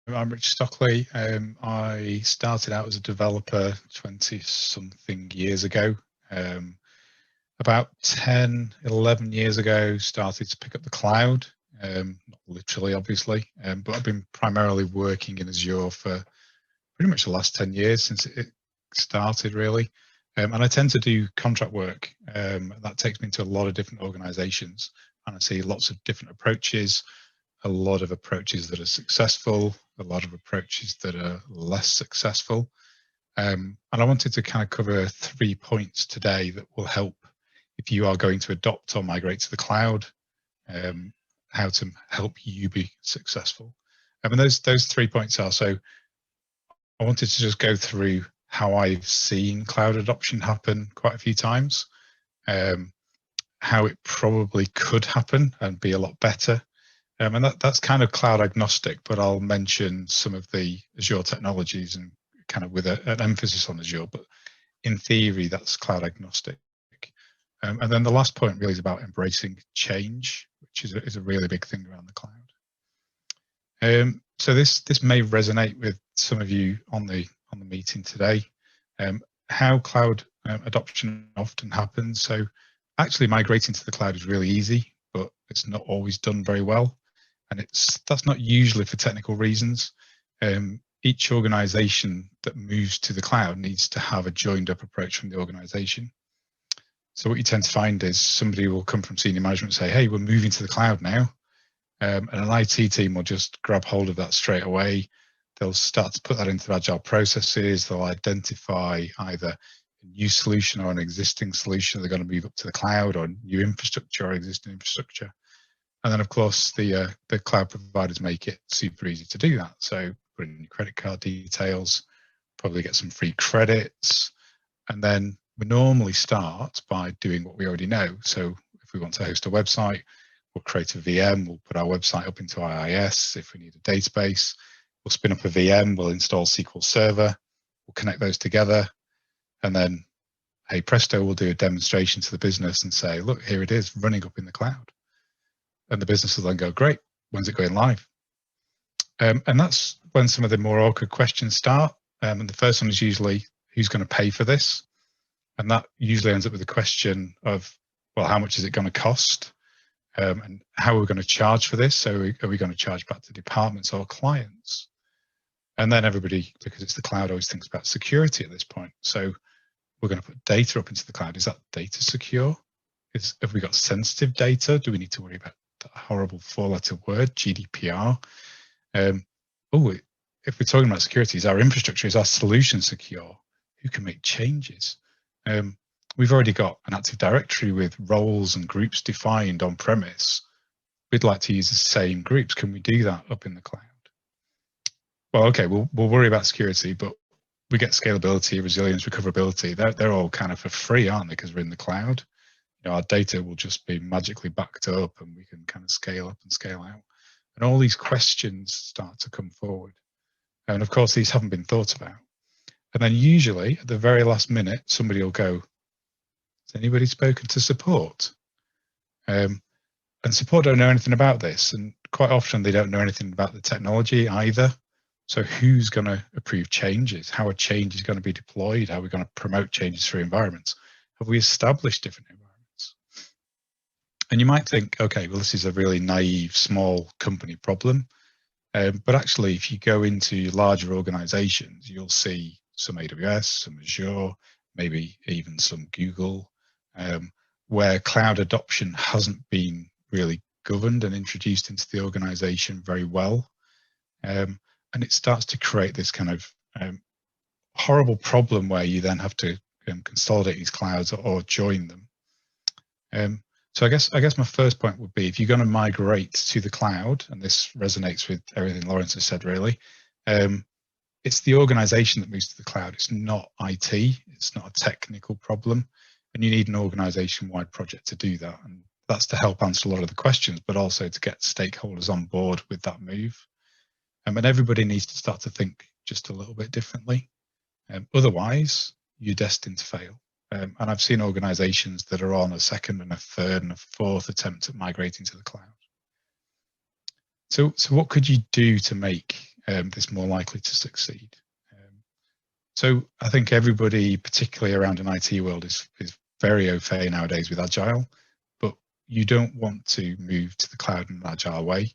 I'm Rich Stockley. I started out as a developer 20-something years ago. About 10, 11 years ago, started to pick up the cloud, not literally, obviously, but I've been primarily working in Azure for pretty much the last 10 years since it started, really. And I tend to do contract work. That takes me into a lot of different organizations, and I see lots of different approaches, a lot of approaches that are successful, a lot of approaches that are less successful. And I wanted to kind of cover 3 points today that will help if you are going to adopt or migrate to the cloud, how to help you be successful. And those 3 points are, so I wanted to just go through how I've seen cloud adoption happen quite a few times, how it probably could happen and be a lot better. And that's kind of cloud agnostic, but I'll mention some of the Azure technologies and kind of with an emphasis on Azure, but in theory, that's cloud agnostic. And then the last point really is about embracing change, which is a really big thing around the cloud. So this may resonate with some of you on the meeting today. How cloud adoption often happens. So actually migrating to the cloud is really easy, but it's not always done very well. And that's not usually for technical reasons. Each organization that moves to the cloud needs to have a joined up approach from the organization. So what you tend to find is somebody will come from senior management and say, hey, we're moving to the cloud now. And an IT team will just grab hold of that straight away. They'll start to put that into agile processes. They'll identify either a new solution or an existing solution they're going to move up to the cloud, or new infrastructure or existing infrastructure. And then, of course, the cloud providers make it super easy to do that. So put in your credit card details, probably get some free credits. And then we normally start by doing what we already know. So if we want to host a website, we'll create a VM, we'll put our website up into IIS. If we need a database, we'll spin up a VM, we'll install SQL Server, we'll connect those together. And then, hey, presto, we'll do a demonstration to the business and say, look, here it is running up in the cloud. And the business will then go, great, when's it going live? And that's when some of the more awkward questions start. And the first one is usually, who's going to pay for this? And that usually ends up with the question of, well, how much is it going to cost? And how are we going to charge for this? So are we going to charge back to departments or clients? And then everybody, because it's the cloud, always thinks about security at this point. So we're going to put data up into the cloud. Is that data secure? Have we got sensitive data? Do we need to worry about that horrible four-letter word, GDPR? If we're talking about security, is our infrastructure, is our solution secure? Who can make changes? We've already got an Active Directory with roles and groups defined on premise. We'd like to use the same groups. Can we do that up in the cloud? Well, okay, we'll worry about security, but we get scalability, resilience, recoverability. They're all kind of for free, aren't they? Because we're in the cloud. You know, our data will just be magically backed up, and we can kind of scale up and scale out. And all these questions start to come forward. And of course, these haven't been thought about. And then usually at the very last minute, somebody will go, has anybody spoken to support? And support don't know anything about this. And quite often they don't know anything about the technology either. So who's going to approve changes? How are changes going to be deployed? How are we going to promote changes through environments? Have we established different environments? And you might think, okay, well, this is a really naive, small company problem. But actually, if you go into larger organizations, you'll see some AWS, some Azure, maybe even some Google, where cloud adoption hasn't been really governed and introduced into the organization very well. And it starts to create this kind of horrible problem where you then have to consolidate these clouds or join them. So I guess my first point would be, if you're going to migrate to the cloud, and this resonates with everything Lawrence has said, really, it's the organization that moves to the cloud. It's not IT. It's not a technical problem. And you need an organization-wide project to do that. And that's to help answer a lot of the questions, but also to get stakeholders on board with that move. And everybody needs to start to think just a little bit differently. Otherwise, you're destined to fail. And I've seen organizations that are on a second and a third and a fourth attempt at migrating to the cloud. So what could you do to make that's more likely to succeed. So I think everybody, particularly around an IT world, is very au fait nowadays with Agile, but you don't want to move to the cloud in an Agile way.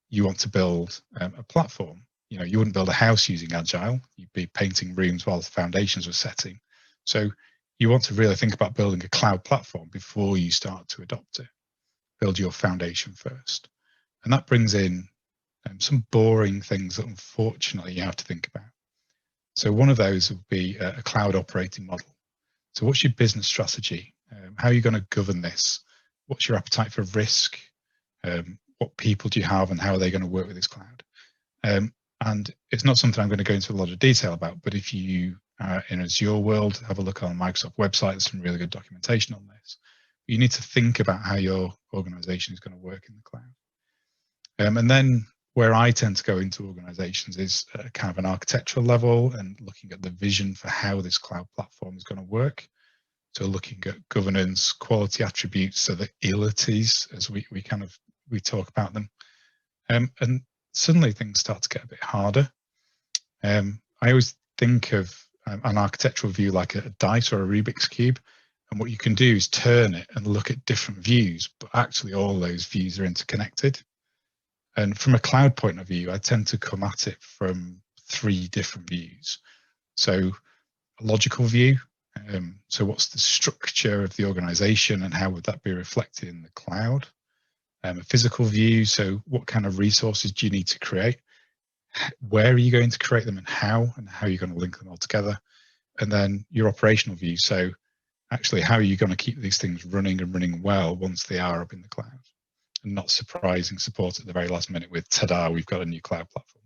You want to build a platform. You know, you wouldn't build a house using Agile. You'd be painting rooms while the foundations were setting. So you want to really think about building a cloud platform before you start to adopt it. Build your foundation first. And that brings in some boring things that unfortunately you have to think about. So one of those would be a cloud operating model. So what's your business strategy? How are you going to govern this? What's your appetite for risk? What people do you have and how are they going to work with this cloud? And it's not something I'm going to go into a lot of detail about, but if you in Azure world, have a look on Microsoft website, there's some really good documentation on this. You need to think about how your organization is going to work in the cloud. And then where I tend to go into organizations is kind of an architectural level and looking at the vision for how this cloud platform is going to work. So looking at governance, quality attributes, so the ilities, as we talk about them. And suddenly things start to get a bit harder. I always think of an architectural view like a dice or a Rubik's Cube. And what you can do is turn it and look at different views, but actually all those views are interconnected. And from a cloud point of view, I tend to come at it from 3 different views. So a logical view. So what's the structure of the organization and how would that be reflected in the cloud? A physical view. So what kind of resources do you need to create? Where are you going to create them and how are you going to link them all together? And then your operational view. So actually, how are you going to keep these things running and running well once they are up in the cloud? And not surprising support at the very last minute with, ta-da, we've got a new cloud platform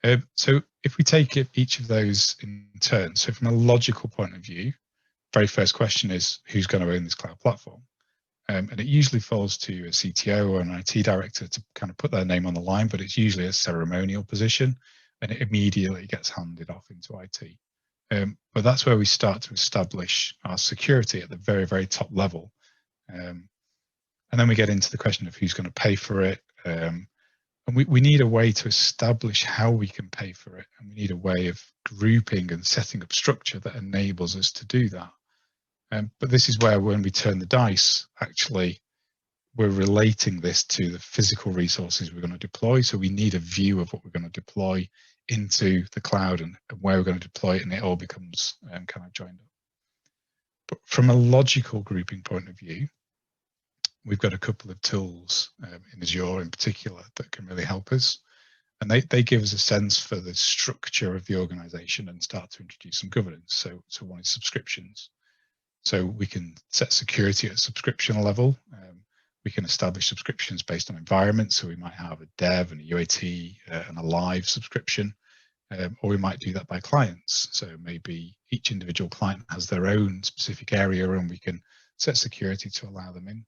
for you. So if we take each of those in turn, so from a logical point of view, very first question is, who's going to own this cloud platform? And it usually falls to a CTO or an IT director to kind of put their name on the line, but it's usually a ceremonial position and it immediately gets handed off into IT. But that's where we start to establish our security at the very, very top level. And then we get into the question of who's going to pay for it. And we need a way to establish how we can pay for it. And we need a way of grouping and setting up structure that enables us to do that. But this is where when we turn the dice, actually, we're relating this to the physical resources we're going to deploy. So we need a view of what we're going to deploy into the cloud and where we're going to deploy it, and it all becomes kind of joined up. But from a logical grouping point of view, we've got a couple of tools in Azure in particular that can really help us. And they give us a sense for the structure of the organization and start to introduce some governance. So one is subscriptions. So we can set security at a subscription level. We can establish subscriptions based on environment. So we might have a dev and a UAT and a live subscription, or we might do that by clients. So maybe each individual client has their own specific area and we can set security to allow them in.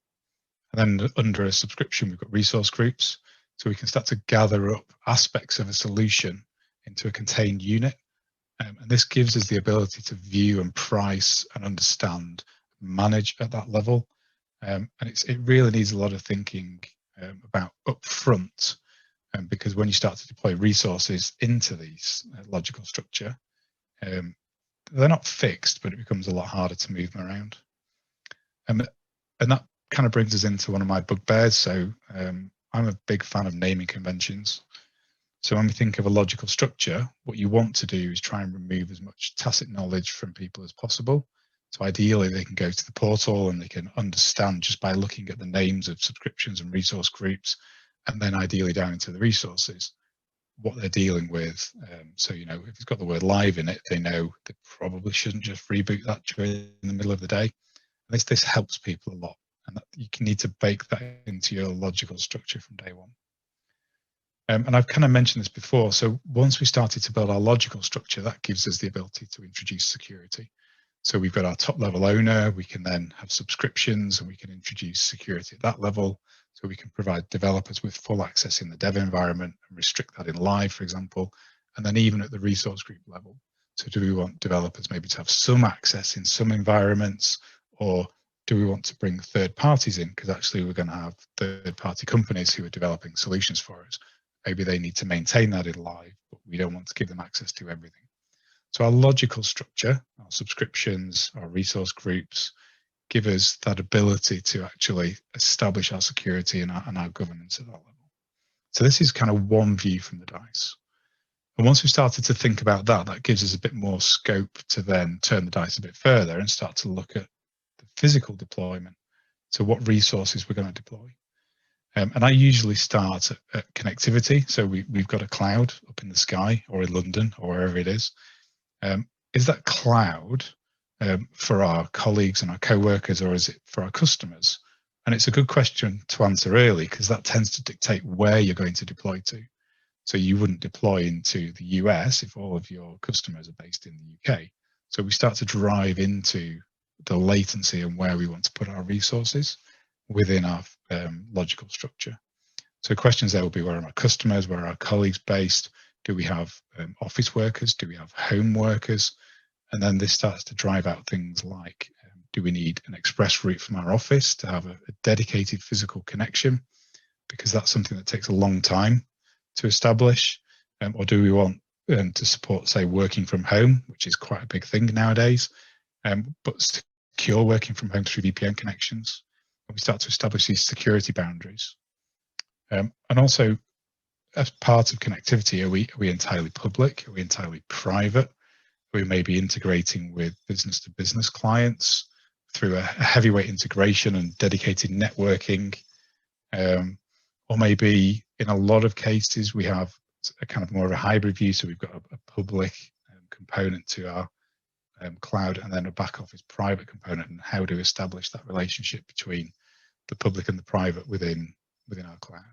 And then under a subscription, we've got resource groups. So we can start to gather up aspects of a solution into a contained unit. And this gives us the ability to view and price and understand, manage at that level. And it really needs a lot of thinking about upfront, because when you start to deploy resources into these logical structure, they're not fixed, but it becomes a lot harder to move them around. And that kind of brings us into one of my bugbears. So I'm a big fan of naming conventions. So when we think of a logical structure, what you want to do is try and remove as much tacit knowledge from people as possible. So ideally, they can go to the portal and they can understand just by looking at the names of subscriptions and resource groups, and then ideally down into the resources, what they're dealing with. So, you know, if it's got the word live in it, they know they probably shouldn't just reboot that during the middle of the day. And this helps people a lot, and that you need to bake that into your logical structure from day one. And I've kind of mentioned this before. So once we started to build our logical structure, that gives us the ability to introduce security. So we've got our top level owner, we can then have subscriptions and we can introduce security at that level. So we can provide developers with full access in the dev environment and restrict that in live, for example, and then even at the resource group level. So do we want developers maybe to have some access in some environments, or do we want to bring third parties in? Because actually we're going to have third party companies who are developing solutions for us. maybe they need to maintain that in live, but we don't want to give them access to everything. So our logical structure, our subscriptions, our resource groups, give us that ability to actually establish our security and our governance at that level. So this is kind of one view from the dice. And once we started to think about that, that gives us a bit more scope to then turn the dice a bit further and start to look at the physical deployment. So what resources we're going to deploy. And I usually start at connectivity. So we've got a cloud up in the sky or in London or wherever it is. Is that cloud for our colleagues and our co-workers, or is it for our customers? And it's a good question to answer early, because that tends to dictate where you're going to deploy to. So you wouldn't deploy into the US if all of your customers are based in the UK. So we start to drive into the latency and where we want to put our resources within our logical structure. So questions there will be, where are my customers, where are our colleagues based? Do we have office workers? Do we have home workers? And then this starts to drive out things like, do we need an express route from our office to have a dedicated physical connection? Because that's something that takes a long time to establish. Or do we want to support, say, working from home, which is quite a big thing nowadays, but secure working from home through VPN connections? And we start to establish these security boundaries. And also, as part of connectivity, are we entirely public? Are we entirely private? We may be integrating with business-to-business clients through a heavyweight integration and dedicated networking. Or maybe in a lot of cases, we have a kind of more of a hybrid view. So we've got a public component to our cloud, and then a back office private component, and how to establish that relationship between the public and the private within our cloud.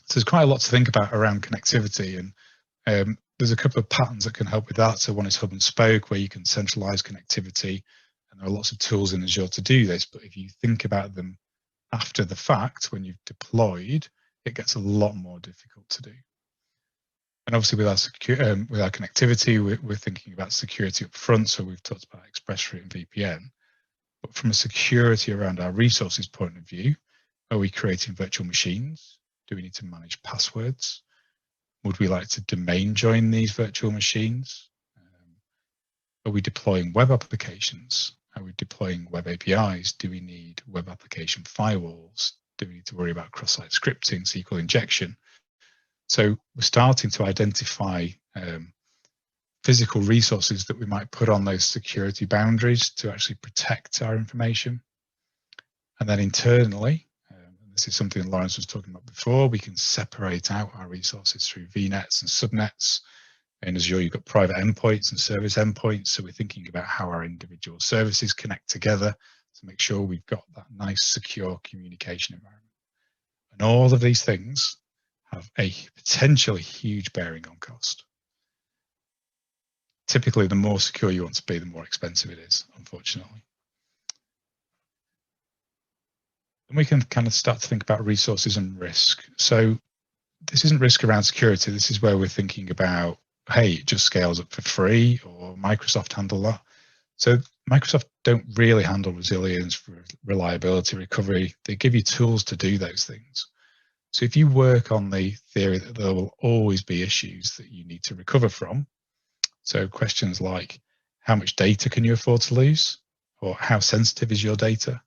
So there's quite a lot to think about around connectivity, and there's a couple of patterns that can help with that. So one is hub and spoke, where you can centralize connectivity, and there are lots of tools in Azure to do this. But if you think about them after the fact, when you've deployed, it gets a lot more difficult to do. And obviously with our connectivity, we're thinking about security up front. So we've talked about express route and VPN. But from a security around our resources point of view, are we creating virtual machines? Do we need to manage passwords? Would we like to domain join these virtual machines? Are we deploying web applications? Are we deploying web APIs? Do we need web application firewalls? Do we need to worry about cross-site scripting, SQL injection? So we're starting to identify physical resources that we might put on those security boundaries to actually protect our information. And then internally, this is something Lawrence was talking about before, we can separate out our resources through VNets and subnets. In Azure, you've got private endpoints and service endpoints. So we're thinking about how our individual services connect together to make sure we've got that nice, secure communication environment. And all of these things have a potentially huge bearing on cost. Typically, the more secure you want to be, the more expensive it is, unfortunately. And we can kind of start to think about resources and risk. So this isn't risk around security. This is where we're thinking about, hey, it just scales up for free, or Microsoft handle that. So Microsoft don't really handle resilience, reliability, recovery. They give you tools to do those things. So if you work on the theory that there will always be issues that you need to recover from, so questions like, how much data can you afford to lose? Or how sensitive is your data?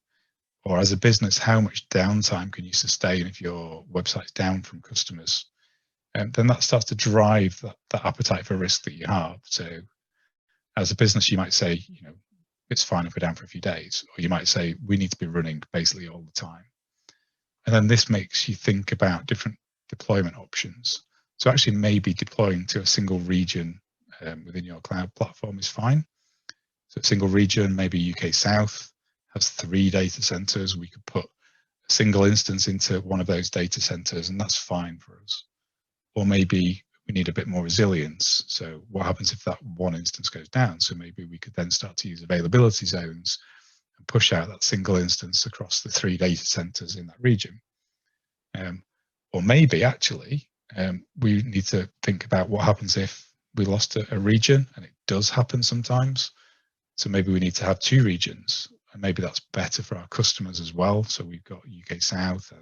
Or as a business, how much downtime can you sustain if your website's down from customers? And then that starts to drive that appetite for risk that you have. So as a business, you might say, it's fine if we're down for a few days, or you might say, we need to be running basically all the time. And then this makes you think about different deployment options. So actually maybe deploying to a single region within your cloud platform is fine. So a single region, maybe UK South, has 3 data centers. We could put a single instance into one of those data centers, and that's fine for us. Or maybe we need a bit more resilience. So what happens if that one instance goes down? So maybe we could then start to use availability zones and push out that single instance across the 3 data centers in that region. Or maybe actually we need to think about what happens if we lost a region, and it does happen sometimes. So maybe we need to have 2 regions, and maybe that's better for our customers as well. So we've got UK South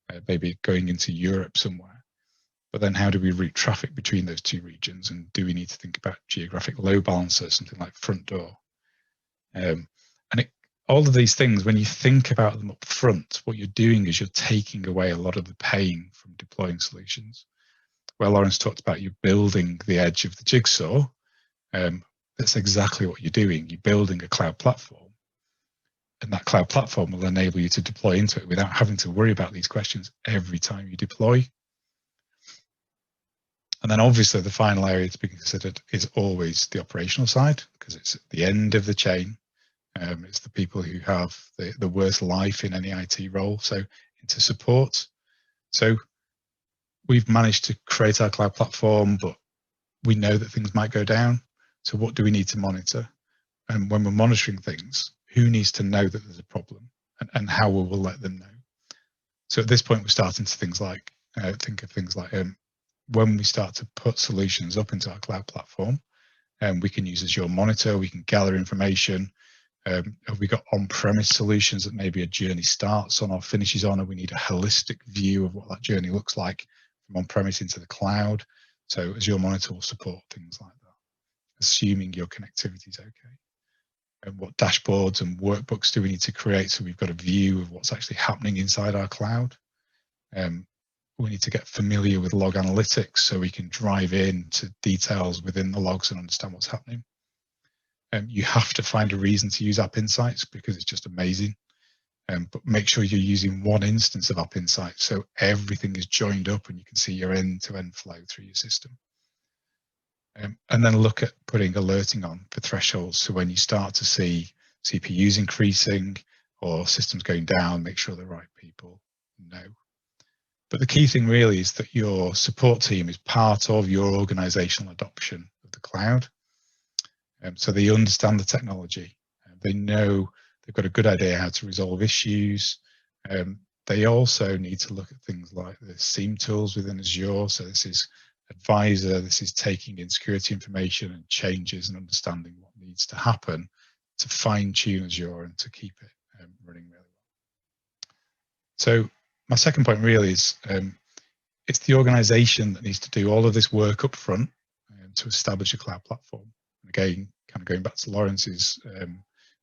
and maybe going into Europe somewhere. But then how do we route traffic between those two regions? And do we need to think about geographic load balancers, something like front door? All of these things, when you think about them up front, what you're doing is you're taking away a lot of the pain from deploying solutions. Where Lawrence talked about you building the edge of the jigsaw, that's exactly what you're doing. You're building a cloud platform, and that cloud platform will enable you to deploy into it without having to worry about these questions every time you deploy. And then obviously the final area to be considered is always the operational side, because it's at the end of the chain. It's the people who have the worst life in any IT role. So into support. So we've managed to create our cloud platform, but we know that things might go down. So what do we need to monitor? And when we're monitoring things, who needs to know that there's a problem, and how will we let them know? So at this point, we're starting to think of things like when we start to put solutions up into our cloud platform, and we can use Azure Monitor, we can gather information. Have we got on-premise solutions that maybe a journey starts on or finishes on, and we need a holistic view of what that journey looks like from on-premise into the cloud? So Azure Monitor will support things like that, assuming your connectivity is okay. And what dashboards and workbooks do we need to create so we've got a view of what's actually happening inside our cloud? We need to get familiar with log analytics so we can drive into details within the logs and understand what's happening. You have to find a reason to use App Insights because it's just amazing. But make sure you're using one instance of App Insights so everything is joined up and you can see your end-to-end flow through your system. And then look at putting alerting on for thresholds. So when you start to see CPUs increasing or systems going down, make sure the right people know. But the key thing really is that your support team is part of your organizational adoption of the cloud. So they understand the technology. They know they've got a good idea how to resolve issues. They also need to look at things like the SIEM tools within Azure. So this is Advisor, this is taking in security information and changes and understanding what needs to happen to fine tune Azure and to keep it running really well. So my second point really is it's the organization that needs to do all of this work up front to establish a cloud platform. And again, kind of going back to Lawrence's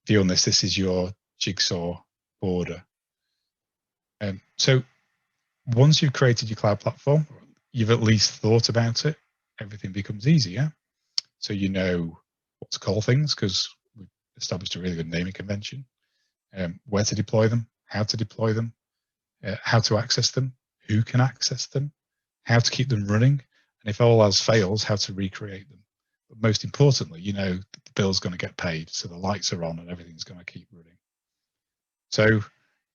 view on this, this is your jigsaw border. So once you've created your cloud platform, you've at least thought about it, everything becomes easier. So you know what to call things because we've established a really good naming convention, where to deploy them, how to deploy them, how to access them, who can access them, how to keep them running, and if all else fails, how to recreate them. But most importantly, you know that the bill's going to get paid, so the lights are on and everything's going to keep running. So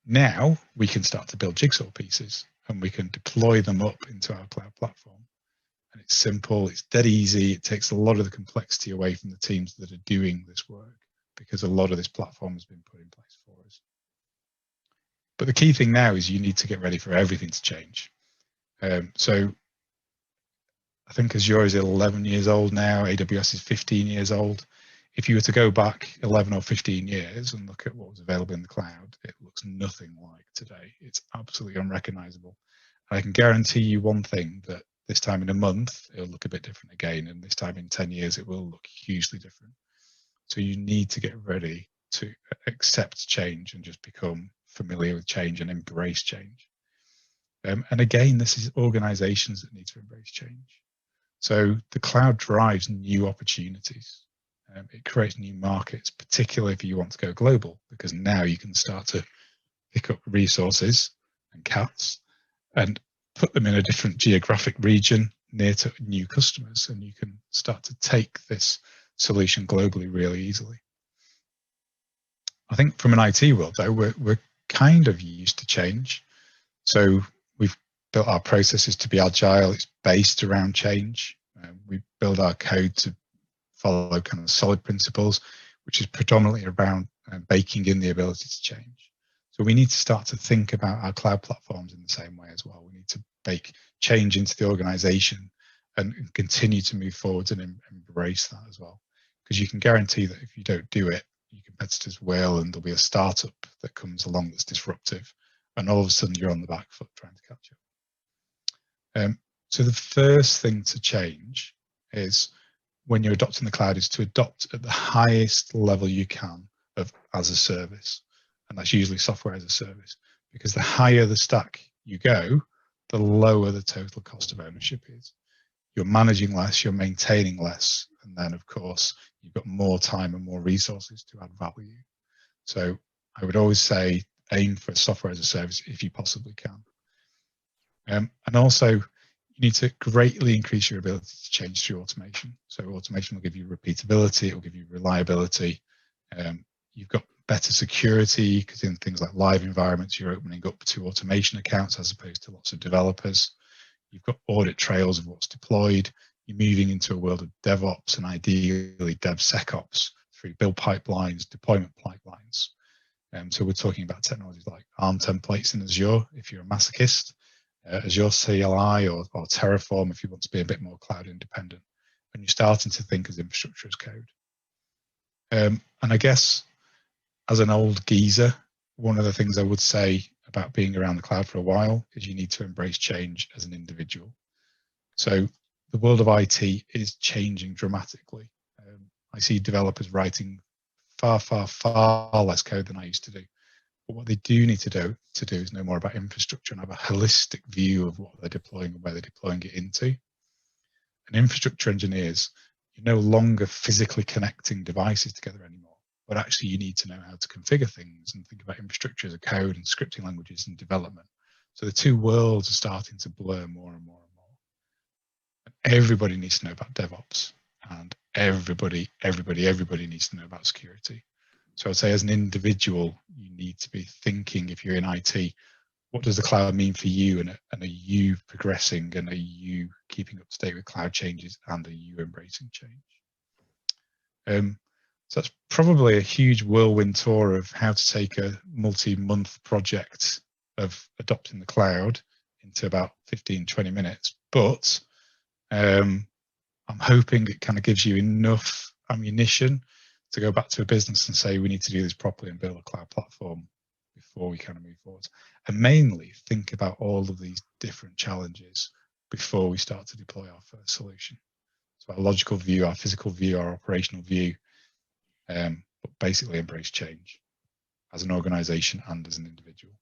now we can start to build jigsaw pieces and we can deploy them up into our cloud platform. And it's simple, it's dead easy, it takes a lot of the complexity away from the teams that are doing this work because a lot of this platform has been put in place for us. But the key thing now is you need to get ready for everything to change. So I think Azure is 11 years old now, AWS is 15 years old. If you were to go back 11 or 15 years and look at what was available in the cloud, it looks nothing like today. It's absolutely unrecognizable. And I can guarantee you one thing, that this time in a month, it'll look a bit different again. And this time in 10 years, it will look hugely different. So you need to get ready to accept change and just become familiar with change and embrace change. And again, this is organizations that need to embrace change. So the cloud drives new opportunities. It creates new markets, particularly if you want to go global, because now you can start to pick up resources and cats and put them in a different geographic region near to new customers, and you can start to take this solution globally really easily. I think from an IT world, though, we're kind of used to change. So we've built our processes to be agile. It's based around change. We build our code to follow kind of solid principles, which is predominantly around baking in the ability to change. So we need to start to think about our cloud platforms in the same way as well. We need to bake change into the organization and continue to move forward and embrace that as well. Because you can guarantee that if you don't do it, your competitors will, and there'll be a startup that comes along that's disruptive, and all of a sudden you're on the back foot trying to catch up. So the first thing to change is, when you're adopting the cloud, is to adopt at the highest level you can of as a service. And that's usually software as a service, because the higher the stack you go, the lower the total cost of ownership is. You're managing less, you're maintaining less, and then of course you've got more time and more resources to add value. So I would always say aim for software as a service if you possibly can. And also, you need to greatly increase your ability to change through automation. So automation will give you repeatability, it will give you reliability. You've got better security, because in things like live environments, you're opening up to automation accounts as opposed to lots of developers. You've got audit trails of what's deployed. You're moving into a world of DevOps and ideally DevSecOps through build pipelines, deployment pipelines. So we're talking about technologies like ARM templates in Azure, if you're a masochist, Azure CLI or Terraform, if you want to be a bit more cloud independent, and you're starting to think as infrastructure as code. And I guess as an old geezer, one of the things I would say about being around the cloud for a while is you need to embrace change as an individual. So the world of IT is changing dramatically. I see developers writing far less code than I used to do. But what they do need to do is know more about infrastructure and have a holistic view of what they're deploying and where they're deploying it into. And infrastructure engineers, you're no longer physically connecting devices together anymore, but actually you need to know how to configure things and think about infrastructure as a code and scripting languages and development. So the two worlds are starting to blur more and more and more. And everybody needs to know about DevOps, and everybody needs to know about security. So I'd say as an individual, you need to be thinking, if you're in IT, what does the cloud mean for you, and are you progressing, and are you keeping up to date with cloud changes, and are you embracing change? So that's probably a huge whirlwind tour of how to take a multi-month project of adopting the cloud into about 15-20 minutes. But I'm hoping it kind of gives you enough ammunition to go back to a business and say, we need to do this properly and build a cloud platform before we kind of move forward. And mainly think about all of these different challenges before we start to deploy our first solution. So our logical view, our physical view, our operational view, but basically embrace change as an organization and as an individual.